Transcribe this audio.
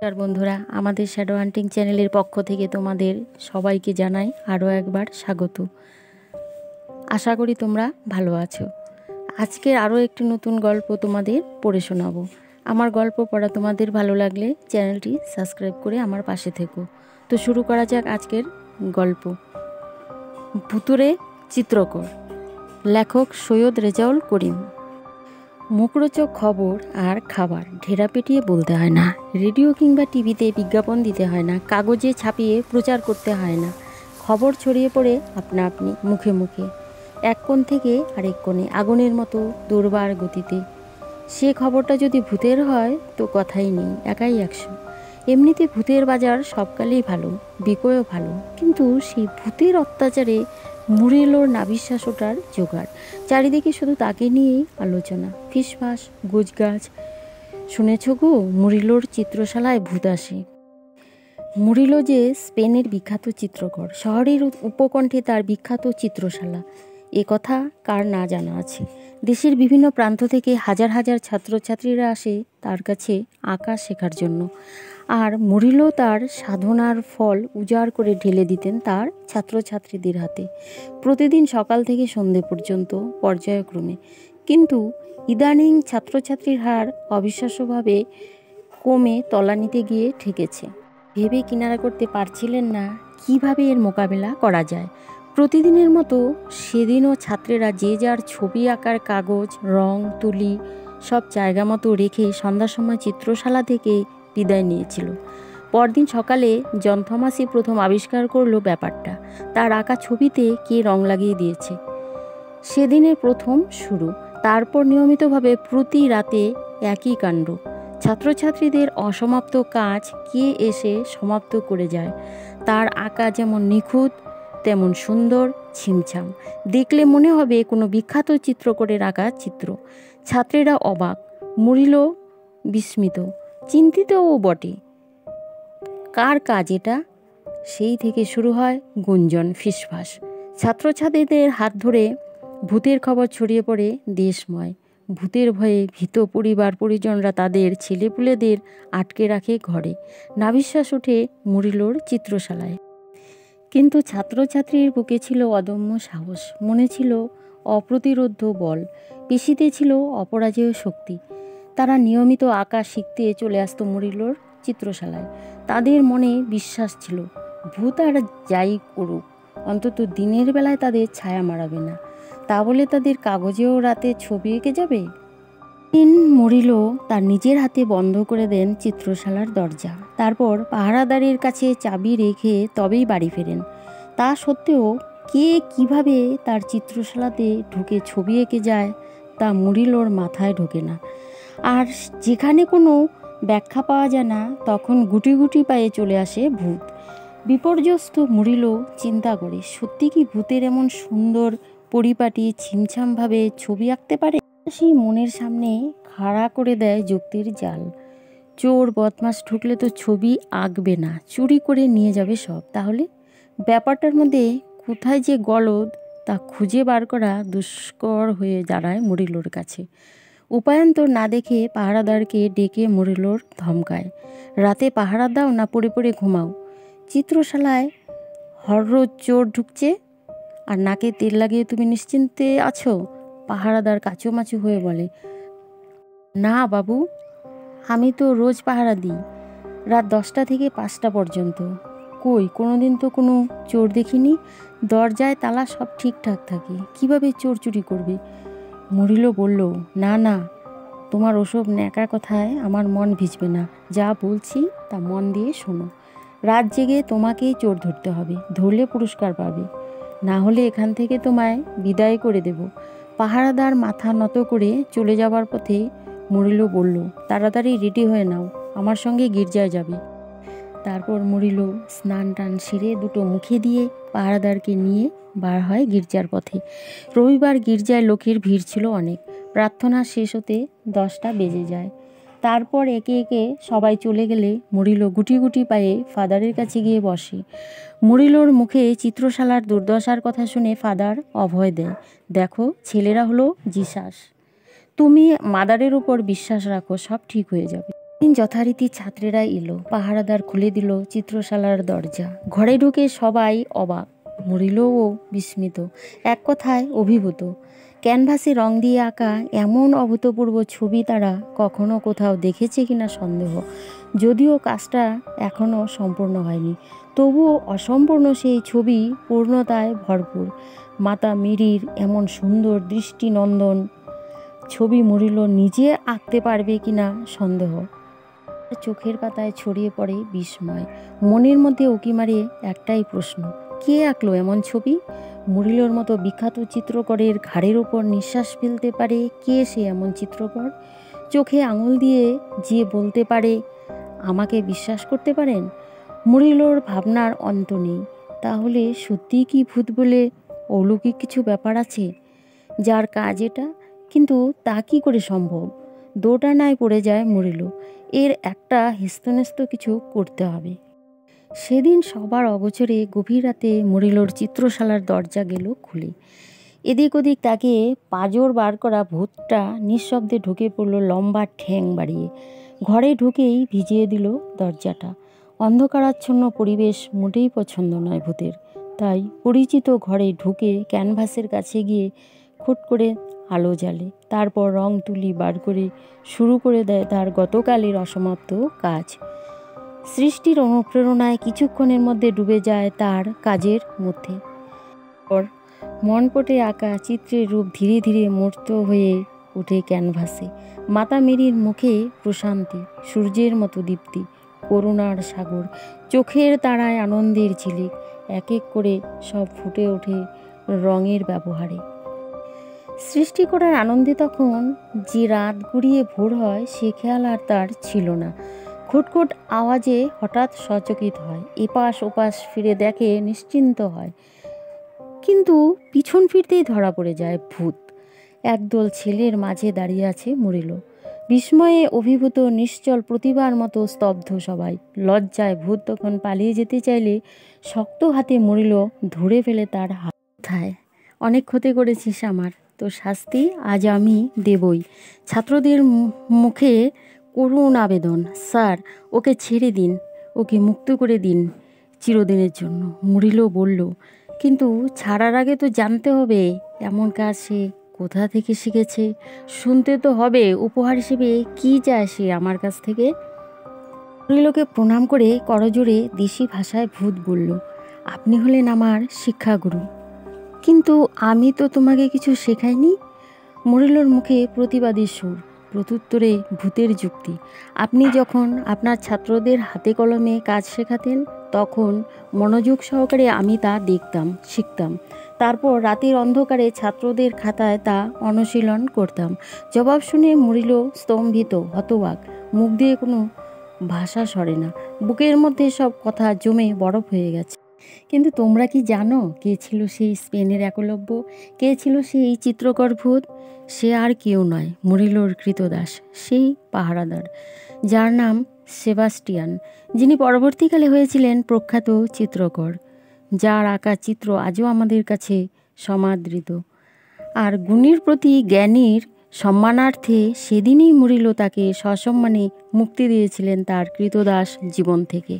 আর বন্ধুরা, আমাদের শ্যাডো হান্টিং চ্যানেলের পক্ষ থেকে তোমাদের সবাইকে জানাই আরও একবার স্বাগত। আশা করি তোমরা ভালো আছো। আজকের আরও একটি নতুন গল্প তোমাদের পড়ে শোনাবো। আমার গল্প পড়া তোমাদের ভালো লাগলে চ্যানেলটি সাবস্ক্রাইব করে আমার পাশে থেকো। তো শুরু করা যাক আজকের গল্প। ভুতুড়ে চিত্রকর, লেখক সৈয়দ রেজাউল করিম। মুখরোচক খবর আর খাবার ঢেরা পেটিয়ে বলতে হয় না, রেডিও কিংবা টিভিতে বিজ্ঞাপন দিতে হয় না, কাগজে ছাপিয়ে প্রচার করতে হয় না। খবর ছড়িয়ে পড়ে আপনা আপনি, মুখে মুখে, এক কোণ থেকে আরেক কোণে আগুনের মতো দুর্বার গতিতে। সে খবরটা যদি ভূতের হয় তো কথাই নেই, একাই 100। এমনিতে ভূতের বাজার সবকালেই ভালো, বিকয়ও ভালো, কিন্তু সেই ভূতের অত্যাচারে মুড়েলোর নাভিশ্বাস ওঠার জোগাড়। চারিদিকে শুধু তাকে নিয়েই আলোচনা, ফিসফাস, গোছগাছ। শুনেছ গো, মুড়িলোর চিত্রশালায় ভূত আসে। মুড়িলো যে স্পেনের বিখ্যাত চিত্রকর, শহরের উপকণ্ঠে তার বিখ্যাত চিত্রশালা, এ কথা কার না জানা আছে। দেশের বিভিন্ন প্রান্ত থেকে হাজার হাজার ছাত্রছাত্রীরা আসে তার কাছে আঁকা শেখার জন্য। আর মুড়িলো তার সাধনার ফল উজাড় করে ঢেলে দিতেন তার ছাত্রছাত্রীদের হাতে, প্রতিদিন সকাল থেকে সন্ধে পর্যন্ত পর্যায়ক্রমে। কিন্তু ইদানিং ছাত্রছাত্রীর হার অবিশ্বাস্যভাবে কমে তলানিতে গিয়ে ঠেকেছে। ভেবে কিনারা করতে পারছিলেন না কিভাবে এর মোকাবেলা করা যায়। প্রতিদিনের মতো সেদিনও ছাত্রেরা যে যার ছবি আঁকার কাগজ, রং, তুলি সব জায়গা মতো রেখে সন্ধ্যার সময় চিত্রশালা থেকে বিদায় নিয়েছিল। পরদিন সকালে জন থমাসই প্রথম আবিষ্কার করলো ব্যাপারটা। তার আঁকা ছবিতে কে রং লাগিয়ে দিয়েছে। সেদিনের প্রথম শুরু। তারপর নিয়মিতভাবে প্রতি রাতে একই কাণ্ড। ছাত্রছাত্রীদের অসমাপ্ত কাজ কে এসে সমাপ্ত করে যায়। তার আঁকা যেমন নিখুঁত তেমন সুন্দর, ছিমছাম। দেখলে মনে হবে কোনো বিখ্যাত চিত্রকরের আঁকা চিত্র। ছাত্রেরা অবাক, মুড়িলো বিস্মিত, চিন্তিতও বটে। কার কাজ এটা? সেই থেকে শুরু হয় গুঞ্জন, ফিসফাস। ছাত্রছাত্রীদের হাত ধরে ভূতের খবর ছড়িয়ে পড়ে দেশময়। ভূতের ভয়ে ভীত পরিবার পরিজনরা তাদের ছেলেপুলেদের আটকে রাখে ঘরে। নাভিশ্বাস ওঠে মুড়িলোর চিত্রশালায়। কিন্তু ছাত্রছাত্রীর বুকে ছিল অদম্য সাহস, মনে ছিল অপ্রতিরোধ্য বল, পেশিতে ছিল অপরাজেয় শক্তি। তারা নিয়মিত আঁকা শিখতে চলে আসতো মুড়িলোর চিত্রশালায়। তাদের মনে বিশ্বাস ছিল, ভূত আর যাই করুক, অন্তত দিনের বেলায় তাদের ছায়া মারাবে না। তা বলে তাদের কাগজেও রাতে ছবি এঁকে যাবে? মুড়িলো তার নিজের হাতে বন্ধ করে দেন চিত্রশালার দরজা। তারপর পাহারাদারের কাছে চাবি রেখে তবেই বাড়ি ফেরেন। তা সত্ত্বেও কে কিভাবে তার চিত্রশালাতে ঢুকে ছবি এঁকে যায় তা মুড়িলোর মাথায় ঢোকে না। আর যেখানে কোনো ব্যাখ্যা পাওয়া যায় না, তখন গুটি গুটি পায়ে চলে আসে ভূত। বিপর্যস্ত মুড়িলো চিন্তা করে, সত্যি কি ভূতের এমন সুন্দর পরিপাটি ছিমছামভাবে ছবি আঁকতে পারে? সেই মনের সামনে খাড়া করে দেয় যুক্তির জাল। চোর বদমাস ঢুকলে তো ছবি আঁকবে না, চুরি করে নিয়ে যাবে সব। তাহলে ব্যাপারটার মধ্যে কোথায় যে গলদ তা খুঁজে বার করা দুষ্কর হয়ে দাঁড়ায় মুড়িলোর কাছে। উপায়ান্তর না দেখে পাহারাদারকে ডেকে মুড়িলোর ধমকায়, রাতে পাহারা দাও না পড়ে পড়ে ঘুমাও? চিত্রশালায় হররোজ চোর ঢুকছে আর নাকে তেল লাগিয়ে তুমি নিশ্চিন্তে আছো? পাহারাদার কাচুমাচু হয়ে বলে, না বাবু, আমি তো রোজ পাহারা দিই, রাত 10টা থেকে 5টা পর্যন্ত। কই, কোনোদিন তো কোনো চোর দেখিনি। দরজায় তালা সব ঠিকঠাক থাকে, কিভাবে চোর চুরি করবে? মুড়িলো বলল, না না, তোমার ওসব ন্যাকা কথায় আমার মন ভিজবে না। যা বলছি তা মন দিয়ে শোনো। রাত জেগে তোমাকেই চোর ধরতে হবে, ধরলে পুরস্কার পাবে, না হলে এখান থেকে তোমায় বিদায় করে দেব। পাহারাদার মাথা নত করে চলে যাবার পথে মুড়িলো বলল, তাড়াতাড়ি রেডি হয়ে নাও, আমার সঙ্গে গির্জায় যাবে। তারপর মুড়িলো স্নান টান সেরে দুটো মুখে দিয়ে পাহারাদারকে নিয়ে বার হয় গির্জার পথে। রবিবার গির্জায় লোকের ভিড় ছিল অনেক। প্রার্থনা শেষ হতে 10টা বেজে যায়। তারপর একে একে সবাই চলে গেলে মুড়িলো গুটি গুটি পায়ে ফাদারের কাছে গিয়ে বসে। মুড়িলোর মুখে চিত্রশালার দুর্দশার কথা শুনে ফাদার অভয় দেয়, দেখো, ছেলেরা হলো জিসাস, তুমি মাদারের উপর বিশ্বাস রাখো, সব ঠিক হয়ে যাবে। দিন যথারীতি ছাত্রেরা এলো, পাহারাদার খুলে দিল চিত্রশালার দরজা। ঘরে ঢুকে সবাই অবাক, মুরিলও বিস্মিত, এক কথায় অভিভূত। ক্যানভাসে রং দিয়ে আঁকা এমন অভূতপূর্ব ছবি তারা কখনো কোথাও দেখেছে কিনা সন্দেহ। যদিও কাজটা এখনও সম্পূর্ণ হয়নি, তবুও অসম্পূর্ণ সেই ছবি পূর্ণতায় ভরপুর। মাতা মিরির এমন সুন্দর দৃষ্টিনন্দন ছবি মুরিল নিজে আঁকতে পারবে কিনা সন্দেহ। চোখের পাতায় ছড়িয়ে পড়ে বিস্ময়, মনের মধ্যে উকি মারে একটাই প্রশ্ন, কে আঁকলো এমন ছবি? মুরিলোর মতো বিখ্যাত চিত্রকরের ঘাড়ের ওপর নিঃশ্বাস ফেলতে পারে কে সে এমন চিত্রকর? চোখে আঙুল দিয়ে যে বলতে পারে আমাকে বিশ্বাস করতে পারেন? মুরিলোর ভাবনার অন্ত নেই। তাহলে সত্যিই কি ভূত বলে অলৌকিক কিছু ব্যাপার আছে যার কাজ এটা? কিন্তু তা কি করে সম্ভব? দোটানায় পড়ে যায় মুরিলো। এর একটা হেস্তনেস্ত কিছু করতে হবে। সেদিন সবার অগোচরে গভীর রাতে মুরিলোর চিত্রশালার দরজা গেল খুলে। এদিক ওদিক তাকে পাঁজর বার করা ভূতটা নিঃশব্দে ঢুকে পড়ল লম্বা ঠ্যাং বাড়িয়ে। ঘরে ঢুকেই ভিজিয়ে দিল দরজাটা। অন্ধকারাচ্ছন্ন পরিবেশ মোটেই পছন্দ নয় ভূতের। তাই পরিচিত ঘরে ঢুকে ক্যানভাসের কাছে গিয়ে খুট করে আলো জ্বালে, তারপর রং তুলি বার করে শুরু করে দেয় তার গতকালের অসমাপ্ত কাজ। সৃষ্টির অনুপ্রেরণায় কিছুক্ষণের মধ্যে ডুবে যায় তার কাজের মধ্যে। মনপটে আঁকা চিত্রের রূপ ধীরে ধীরে মূর্ত হয়ে ওঠে ক্যানভাসে। মাতা মেরির মুখে প্রশান্তি, সূর্যের মতো দীপ্তি, করুণার সাগর, চোখের তারায় আনন্দের ঝিলিক, এক এক করে সব ফুটে ওঠে রঙের ব্যবহারে। সৃষ্টি করার আনন্দে তখন যে রাত গড়িয়ে ভোর হয় সে খেয়াল আর তার ছিল না। খুটখুট আওয়াজে হঠাৎ সচকিত হয়, এপাশ ওপাশ ফিরে দেখে, নিশ্চিন্ত হয়। কিন্তু পিছন ফিরতেই ধরা পড়ে যায় ভূত। একদল ছেলের মাঝে দাঁড়িয়ে আছে মুরিলো। বিস্ময়ে অভিভূত, নিশ্চল প্রতিভার মতো স্তব্ধ সবাই। লজ্জায় ভূত তখন পালিয়ে যেতে চাইলে শক্ত হাতে মুরিলো ধরে ফেলে তার হাত। কোথায়? অনেক ক্ষতি করেছিস আমার, তো শাস্তি আজ আমি দেবই। ছাত্রদের মুখে করুণ আবেদন, স্যার ওকে ছেড়ে দিন, ওকে মুক্ত করে দিন চিরদিনের জন্য। মুরিলো বলল, কিন্তু ছাড়ার আগে তো জানতে হবে এমন কাজ সে কোথা থেকে শিখেছে। শুনতে তো হবে উপহার হিসেবে কি চায় সে আমার কাছ থেকে। মুরিলোকে প্রণাম করে করজোড়ে দেশি ভাষায় ভূত বলল, আপনি হলেন আমার শিক্ষাগুরু, কিন্তু আমি তো তোমাকে কিছু শেখাইনি। মুরিলোর মুখে প্রতিবাদী সুর, প্রত্যুত্তরে ভূতের যুক্তি, আপনি যখন আপনার ছাত্রদের হাতে কলমে কাজ শেখাতেন তখন মনোযোগ সহকারে আমি তা দেখতাম, শিখতাম। তারপর রাতের অন্ধকারে ছাত্রদের খাতায় তা অনুশীলন করতাম। জবাব শুনে মুরিলো স্তম্ভিত, হতবাক, মুখ দিয়ে কোনো ভাষা সরে না। বুকের মধ্যে সব কথা জমে বরফ হয়ে গেছে। কিন্তু তোমরা কি জানো কে ছিল সেই স্পেনের একলব্য? কে ছিল সেই চিত্রকর ভূত? সে আর কেউ নয়, মুরিলোর কৃতদাস, সেই পাহারাদার যার নাম সেবাস্টিয়ান, যিনি পরবর্তীকালে হয়েছিলেন প্রখ্যাত চিত্রকর, যার আঁকা চিত্র আজও আমাদের কাছে সমাদৃত। আর গুণীর প্রতি জ্ঞানীর সম্মানার্থে সেদিনই মুরিলো তাকে সসম্মানে মুক্তি দিয়েছিলেন তার কৃতদাস জীবন থেকে।